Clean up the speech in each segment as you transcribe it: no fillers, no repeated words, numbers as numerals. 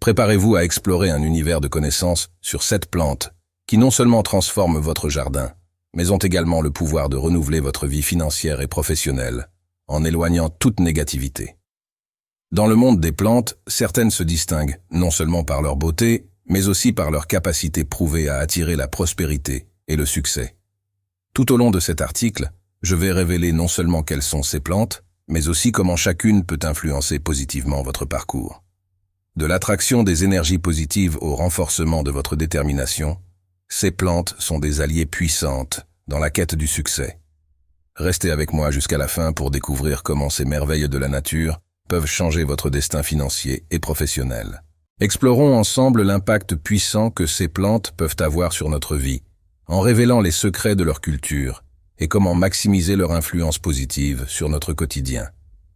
Préparez-vous à explorer un univers de connaissances sur 7 plantes qui non seulement transforment votre jardin, mais ont également le pouvoir de renouveler votre vie financière et professionnelle en éloignant toute négativité. Dans le monde des plantes, certaines se distinguent non seulement par leur beauté, mais aussi par leur capacité prouvée à attirer la prospérité et le succès. Tout au long de cet article, je vais révéler non seulement quelles sont ces plantes, mais aussi comment chacune peut influencer positivement votre parcours. De l'attraction des énergies positives au renforcement de votre détermination, ces plantes sont des alliées puissantes dans la quête du succès. Restez avec moi jusqu'à la fin pour découvrir comment ces merveilles de la nature peuvent changer votre destin financier et professionnel. Explorons ensemble l'impact puissant que ces plantes peuvent avoir sur notre vie, en révélant les secrets de leur culture et comment maximiser leur influence positive sur notre quotidien.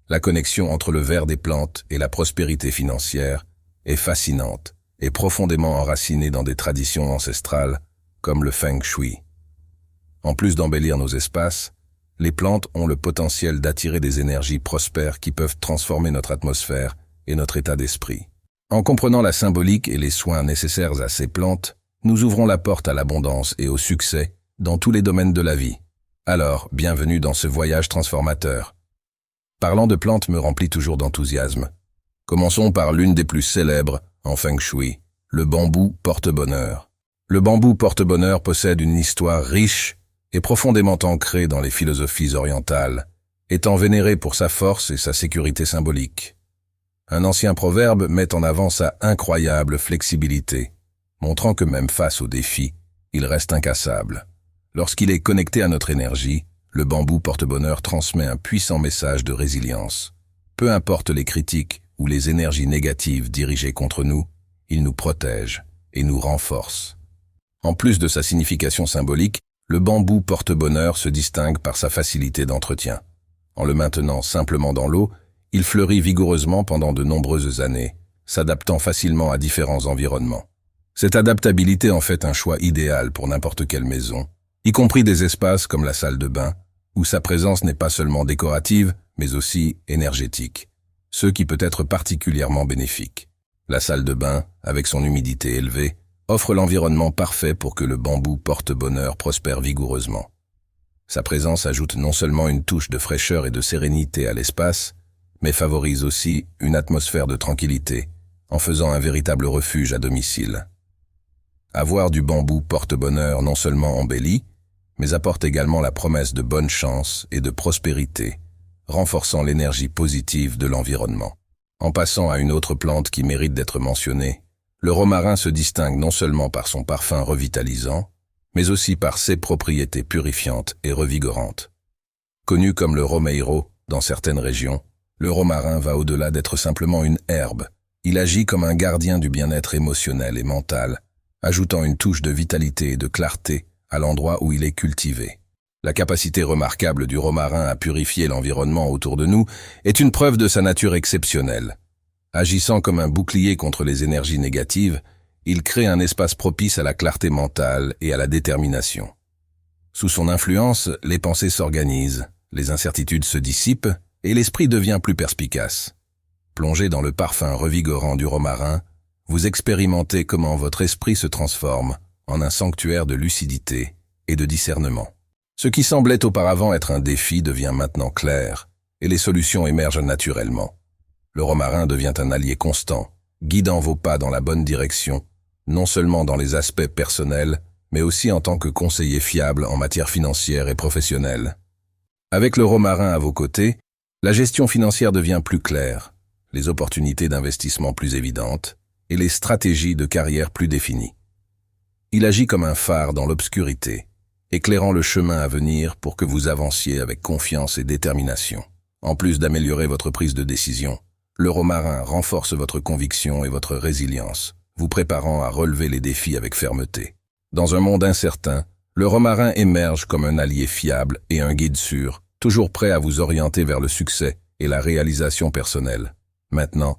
La connexion entre le vert des plantes et la prospérité financière est fascinante et profondément enracinée dans des traditions ancestrales comme le Feng Shui. En plus d'embellir nos espaces, les plantes ont le potentiel d'attirer des énergies prospères qui peuvent transformer notre atmosphère et notre état d'esprit. En comprenant la symbolique et les soins nécessaires à ces plantes, nous ouvrons la porte à l'abondance et au succès dans tous les domaines de la vie. Alors, bienvenue dans ce voyage transformateur. Parlant de plantes me remplit toujours d'enthousiasme. Commençons par l'une des plus célèbres en Feng Shui, le bambou porte-bonheur. Le bambou porte-bonheur possède une histoire riche et profondément ancrée dans les philosophies orientales, étant vénéré pour sa force et sa sécurité symbolique. Un ancien proverbe met en avant sa incroyable flexibilité, montrant que même face aux défis, il reste incassable. Lorsqu'il est connecté à notre énergie, le bambou porte-bonheur transmet un puissant message de résilience. Peu importe les critiques ou les énergies négatives dirigées contre nous, il nous protège et nous renforce. En plus de sa signification symbolique, le bambou porte-bonheur se distingue par sa facilité d'entretien. En le maintenant simplement dans l'eau, il fleurit vigoureusement pendant de nombreuses années, s'adaptant facilement à différents environnements. Cette adaptabilité en fait un choix idéal pour n'importe quelle maison, y compris des espaces comme la salle de bain, où sa présence n'est pas seulement décorative, mais aussi énergétique, ce qui peut être particulièrement bénéfique. La salle de bain, avec son humidité élevée, offre l'environnement parfait pour que le bambou porte-bonheur prospère vigoureusement. Sa présence ajoute non seulement une touche de fraîcheur et de sérénité à l'espace, mais favorise aussi une atmosphère de tranquillité, en faisant un véritable refuge à domicile. Avoir du bambou porte-bonheur non seulement embellit, mais apporte également la promesse de bonne chance et de prospérité, renforçant l'énergie positive de l'environnement. En passant à une autre plante qui mérite d'être mentionnée, le romarin se distingue non seulement par son parfum revitalisant, mais aussi par ses propriétés purifiantes et revigorantes. Connu comme le romeiro dans certaines régions, le romarin va au-delà d'être simplement une herbe. Il agit comme un gardien du bien-être émotionnel et mental, ajoutant une touche de vitalité et de clarté à l'endroit où il est cultivé. La capacité remarquable du romarin à purifier l'environnement autour de nous est une preuve de sa nature exceptionnelle. Agissant comme un bouclier contre les énergies négatives, il crée un espace propice à la clarté mentale et à la détermination. Sous son influence, les pensées s'organisent, les incertitudes se dissipent et l'esprit devient plus perspicace. Plongé dans le parfum revigorant du romarin, vous expérimentez comment votre esprit se transforme en un sanctuaire de lucidité et de discernement. Ce qui semblait auparavant être un défi devient maintenant clair, et les solutions émergent naturellement. Le romarin devient un allié constant, guidant vos pas dans la bonne direction, non seulement dans les aspects personnels, mais aussi en tant que conseiller fiable en matière financière et professionnelle. Avec le romarin à vos côtés, la gestion financière devient plus claire, les opportunités d'investissement plus évidentes, et les stratégies de carrière plus définies. Il agit comme un phare dans l'obscurité, éclairant le chemin à venir pour que vous avanciez avec confiance et détermination. En plus d'améliorer votre prise de décision, le romarin renforce votre conviction et votre résilience, vous préparant à relever les défis avec fermeté. Dans un monde incertain, le romarin émerge comme un allié fiable et un guide sûr, toujours prêt à vous orienter vers le succès et la réalisation personnelle. Maintenant,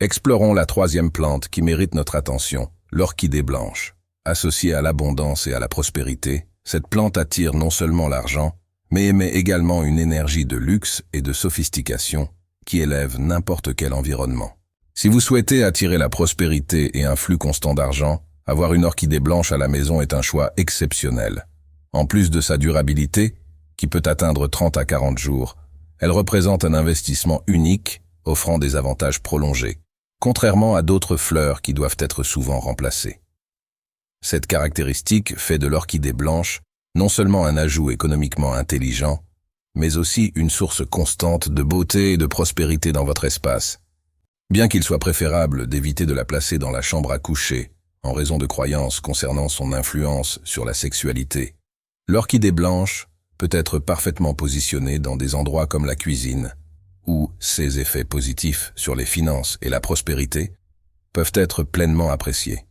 explorons la troisième plante qui mérite notre attention, l'orchidée blanche. Associée à l'abondance et à la prospérité, cette plante attire non seulement l'argent, mais émet également une énergie de luxe et de sophistication qui élève n'importe quel environnement. Si vous souhaitez attirer la prospérité et un flux constant d'argent, avoir une orchidée blanche à la maison est un choix exceptionnel. En plus de sa durabilité, qui peut atteindre 30 à 40 jours, elle représente un investissement unique, offrant des avantages prolongés, contrairement à d'autres fleurs qui doivent être souvent remplacées. Cette caractéristique fait de l'orchidée blanche non seulement un ajout économiquement intelligent, mais aussi une source constante de beauté et de prospérité dans votre espace. Bien qu'il soit préférable d'éviter de la placer dans la chambre à coucher, en raison de croyances concernant son influence sur la sexualité, l'orchidée blanche peut être parfaitement positionnée dans des endroits comme la cuisine, où ses effets positifs sur les finances et la prospérité peuvent être pleinement appréciés.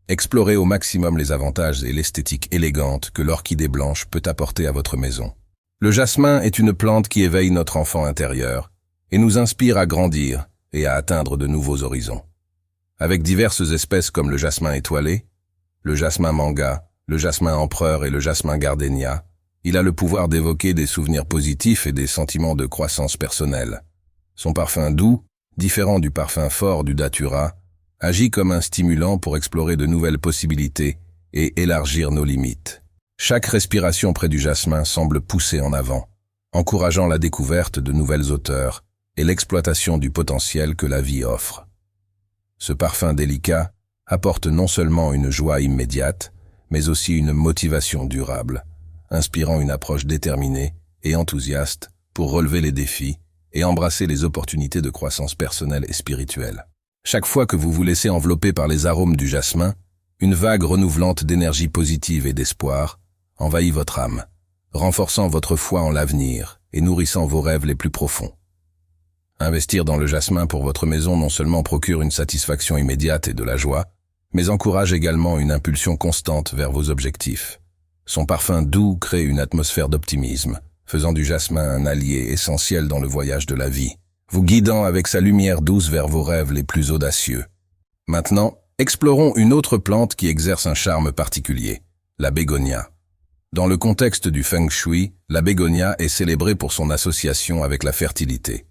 Explorez au maximum les avantages et l'esthétique élégante que l'orchidée blanche peut apporter à votre maison. Le jasmin est une plante qui éveille notre enfant intérieur et nous inspire à grandir et à atteindre de nouveaux horizons. Avec diverses espèces comme le jasmin étoilé, le jasmin manga, le jasmin empereur et le jasmin gardenia, il a le pouvoir d'évoquer des souvenirs positifs et des sentiments de croissance personnelle. Son parfum doux, différent du parfum fort du datura, agit comme un stimulant pour explorer de nouvelles possibilités et élargir nos limites. Chaque respiration près du jasmin semble pousser en avant, encourageant la découverte de nouvelles hauteurs et l'exploitation du potentiel que la vie offre. Ce parfum délicat apporte non seulement une joie immédiate, mais aussi une motivation durable, inspirant une approche déterminée et enthousiaste pour relever les défis et embrasser les opportunités de croissance personnelle et spirituelle. Chaque fois que vous vous laissez envelopper par les arômes du jasmin, une vague renouvelante d'énergie positive et d'espoir envahit votre âme, renforçant votre foi en l'avenir et nourrissant vos rêves les plus profonds. Investir dans le jasmin pour votre maison non seulement procure une satisfaction immédiate et de la joie, mais encourage également une impulsion constante vers vos objectifs. Son parfum doux crée une atmosphère d'optimisme, faisant du jasmin un allié essentiel dans le voyage de la vie, vous guidant avec sa lumière douce vers vos rêves les plus audacieux. Maintenant, explorons une autre plante qui exerce un charme particulier, la bégonia. Dans le contexte du feng shui, la bégonia est célébrée pour son association avec la fertilité.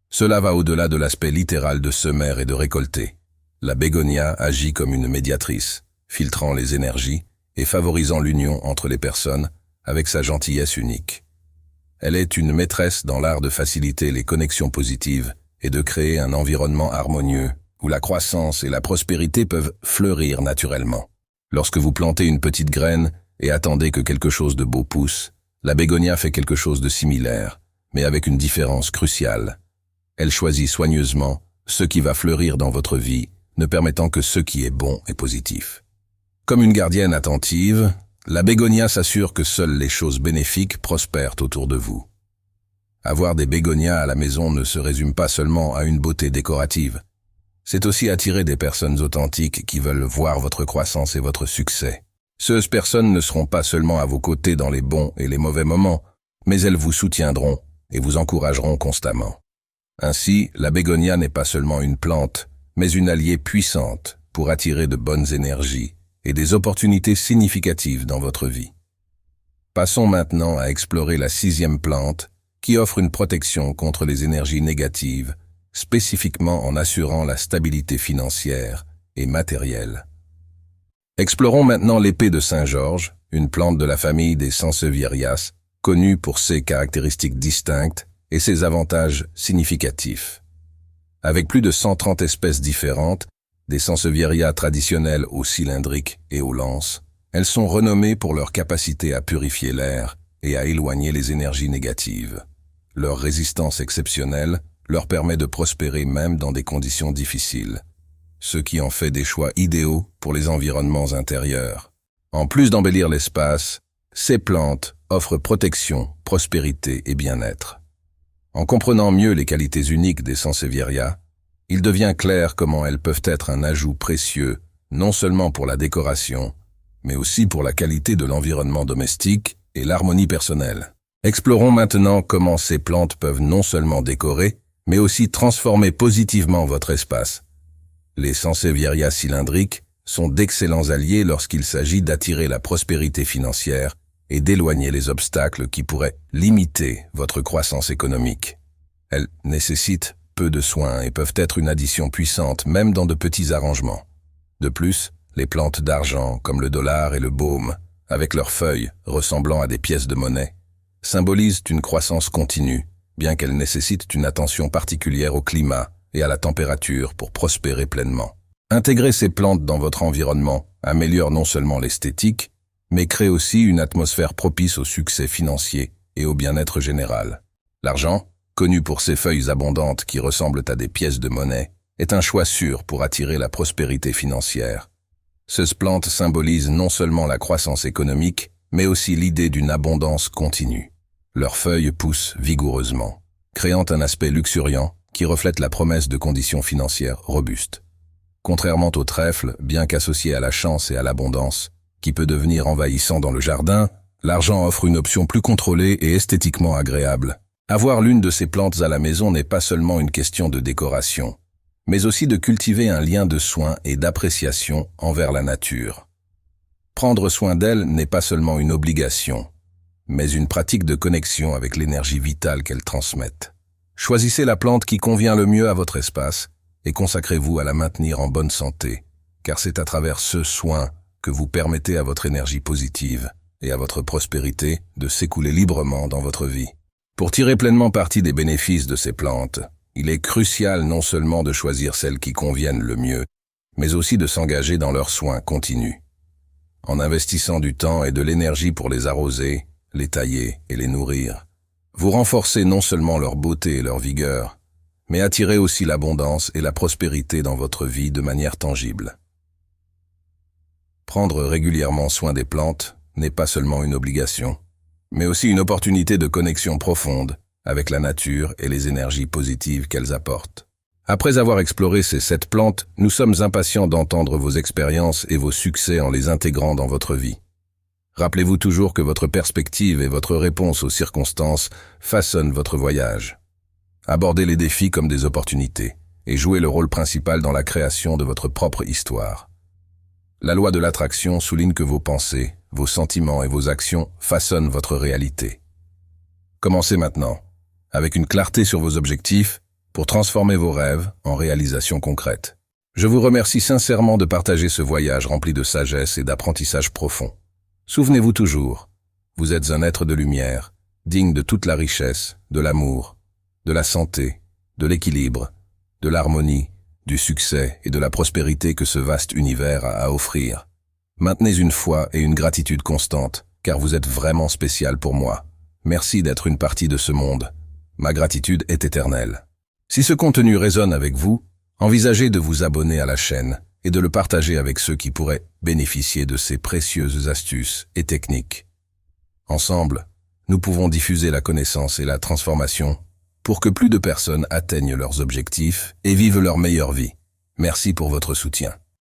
Cela va au-delà de l'aspect littéral de semer et de récolter. La bégonia agit comme une médiatrice, filtrant les énergies et favorisant l'union entre les personnes avec sa gentillesse unique. Elle est une maîtresse dans l'art de faciliter les connexions positives et de créer un environnement harmonieux où la croissance et la prospérité peuvent fleurir naturellement. Lorsque vous plantez une petite graine et attendez que quelque chose de beau pousse, la bégonia fait quelque chose de similaire, mais avec une différence cruciale. Elle choisit soigneusement ce qui va fleurir dans votre vie, ne permettant que ce qui est bon et positif. Comme une gardienne attentive, la bégonia s'assure que seules les choses bénéfiques prospèrent autour de vous. Avoir des bégonias à la maison ne se résume pas seulement à une beauté décorative. C'est aussi attirer des personnes authentiques qui veulent voir votre croissance et votre succès. Ces personnes ne seront pas seulement à vos côtés dans les bons et les mauvais moments, mais elles vous soutiendront et vous encourageront constamment. Ainsi, la bégonia n'est pas seulement une plante, mais une alliée puissante pour attirer de bonnes énergies et des opportunités significatives dans votre vie. Passons maintenant à explorer la 6e plante, qui offre une protection contre les énergies négatives, spécifiquement en assurant la stabilité financière et matérielle. Explorons maintenant l'épée de Saint-Georges, une plante de la famille des Sansevierias, connue pour ses caractéristiques distinctes et ses avantages significatifs. Avec plus de 130 espèces différentes, des Sansevieria traditionnelles aux cylindriques et aux lances, elles sont renommées pour leur capacité à purifier l'air et à éloigner les énergies négatives. Leur résistance exceptionnelle leur permet de prospérer même dans des conditions difficiles, ce qui en fait des choix idéaux pour les environnements intérieurs. En plus d'embellir l'espace, ces plantes offrent protection, prospérité et bien-être. En comprenant mieux les qualités uniques des Sansevieria, il devient clair comment elles peuvent être un ajout précieux, non seulement pour la décoration, mais aussi pour la qualité de l'environnement domestique et l'harmonie personnelle. Explorons maintenant comment ces plantes peuvent non seulement décorer, mais aussi transformer positivement votre espace. Les Sansevieria cylindriques sont d'excellents alliés lorsqu'il s'agit d'attirer la prospérité financière et d'éloigner les obstacles qui pourraient limiter votre croissance économique. Elles nécessitent peu de soin et peuvent être une addition puissante même dans de petits arrangements. De plus, les plantes d'argent comme le dollar et le baume, avec leurs feuilles ressemblant à des pièces de monnaie, symbolisent une croissance continue, bien qu'elles nécessitent une attention particulière au climat et à la température pour prospérer pleinement. Intégrer ces plantes dans votre environnement améliore non seulement l'esthétique, mais crée aussi une atmosphère propice au succès financier et au bien-être général. L'argent, connu pour ses feuilles abondantes qui ressemblent à des pièces de monnaie, est un choix sûr pour attirer la prospérité financière. Ces plantes symbolisent non seulement la croissance économique, mais aussi l'idée d'une abondance continue. Leurs feuilles poussent vigoureusement, créant un aspect luxuriant qui reflète la promesse de conditions financières robustes. Contrairement au trèfle, bien qu'associé à la chance et à l'abondance, qui peut devenir envahissant dans le jardin, l'argent offre une option plus contrôlée et esthétiquement agréable. Avoir l'une de ces plantes à la maison n'est pas seulement une question de décoration, mais aussi de cultiver un lien de soin et d'appréciation envers la nature. Prendre soin d'elle n'est pas seulement une obligation, mais une pratique de connexion avec l'énergie vitale qu'elle transmettent. Choisissez la plante qui convient le mieux à votre espace et consacrez-vous à la maintenir en bonne santé, car c'est à travers ce soin que vous permettez à votre énergie positive et à votre prospérité de s'écouler librement dans votre vie. Pour tirer pleinement parti des bénéfices de ces plantes, il est crucial non seulement de choisir celles qui conviennent le mieux, mais aussi de s'engager dans leurs soins continus. En investissant du temps et de l'énergie pour les arroser, les tailler et les nourrir, vous renforcez non seulement leur beauté et leur vigueur, mais attirez aussi l'abondance et la prospérité dans votre vie de manière tangible. Prendre régulièrement soin des plantes n'est pas seulement une obligation, mais aussi une opportunité de connexion profonde avec la nature et les énergies positives qu'elles apportent. Après avoir exploré ces 7 plantes, nous sommes impatients d'entendre vos expériences et vos succès en les intégrant dans votre vie. Rappelez-vous toujours que votre perspective et votre réponse aux circonstances façonnent votre voyage. Abordez les défis comme des opportunités et jouez le rôle principal dans la création de votre propre histoire. La loi de l'attraction souligne que vos pensées, vos sentiments et vos actions façonnent votre réalité. Commencez maintenant, avec une clarté sur vos objectifs, pour transformer vos rêves en réalisations concrètes. Je vous remercie sincèrement de partager ce voyage rempli de sagesse et d'apprentissage profond. Souvenez-vous toujours, vous êtes un être de lumière, digne de toute la richesse, de l'amour, de la santé, de l'équilibre, de l'harmonie, du succès et de la prospérité que ce vaste univers a à offrir. Maintenez une foi et une gratitude constantes, car vous êtes vraiment spécial pour moi. Merci d'être une partie de ce monde. Ma gratitude est éternelle. Si ce contenu résonne avec vous, envisagez de vous abonner à la chaîne et de le partager avec ceux qui pourraient bénéficier de ces précieuses astuces et techniques. Ensemble, nous pouvons diffuser la connaissance et la transformation pour que plus de personnes atteignent leurs objectifs et vivent leur meilleure vie. Merci pour votre soutien.